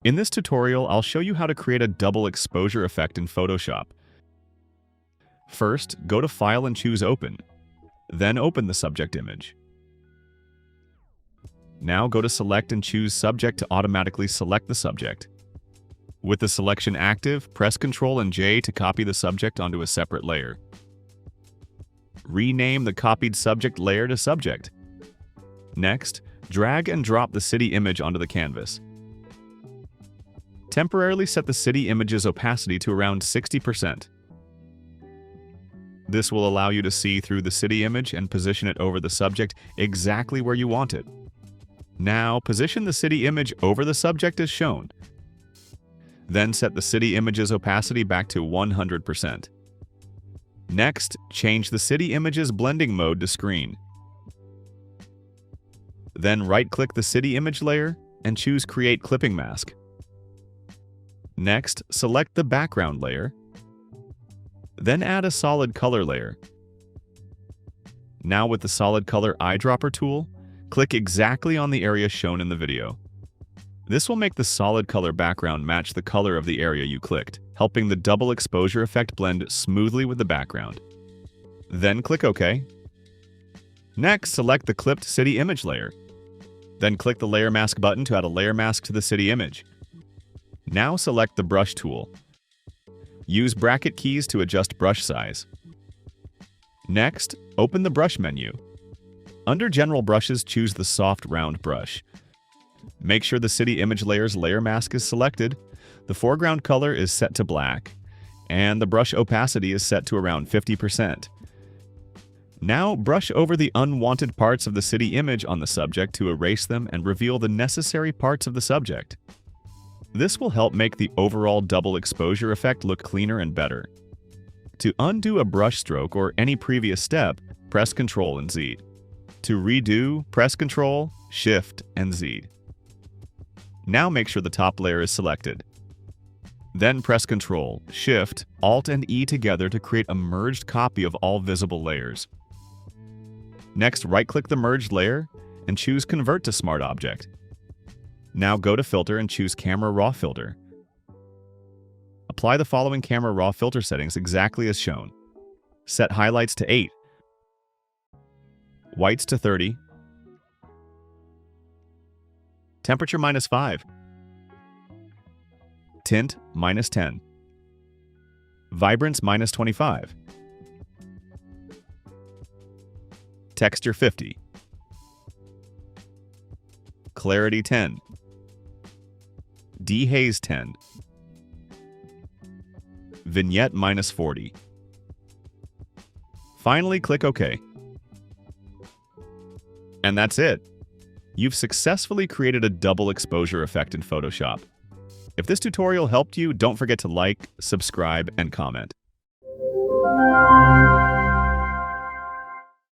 In this tutorial, I'll show you how to create a double exposure effect in Photoshop. First, go to File and choose Open. Then open the subject image. Now go to Select and choose Subject to automatically select the subject. With the selection active, press Ctrl and J to copy the subject onto a separate layer. Rename the copied subject layer to Subject. Next, drag and drop the city image onto the canvas. Temporarily set the city image's opacity to around 60%. This will allow you to see through the city image and position it over the subject exactly where you want it. Now, position the city image over the subject as shown. Then set the city image's opacity back to 100%. Next, change the city image's blending mode to screen. Then right-click the city image layer and choose Create Clipping Mask. Next, select the background layer. Then add a solid color layer. Now with the solid color eyedropper tool, click exactly on the area shown in the video. This will make the solid color background match the color of the area you clicked, helping the double exposure effect blend smoothly with the background. Then click OK. Next, select the clipped city image layer. Then click the Layer Mask button to add a layer mask to the city image. Now select the Brush tool. Use bracket keys to adjust brush size. Next, open the Brush menu. Under General Brushes, choose the Soft Round brush. Make sure the city image layer's layer mask is selected, the foreground color is set to black, and the brush opacity is set to around 50%. Now, brush over the unwanted parts of the city image on the subject to erase them and reveal the necessary parts of the subject. This will help make the overall double exposure effect look cleaner and better. To undo a brush stroke or any previous step, press Ctrl and Z. To redo, press Ctrl, Shift, and Z. Now make sure the top layer is selected. Then press Ctrl, Shift, Alt, and E together to create a merged copy of all visible layers. Next, right-click the merged layer and choose Convert to Smart Object. Now go to Filter and choose Camera Raw Filter. Apply the following Camera Raw filter settings exactly as shown. Set highlights to 8, whites to 30, temperature -5, tint -10, vibrance -25, texture 50, clarity 10, dehaze 10, vignette -40. Finally, click OK. And that's it. You've successfully created a double exposure effect in Photoshop. If this tutorial helped you, don't forget to like, subscribe, and comment.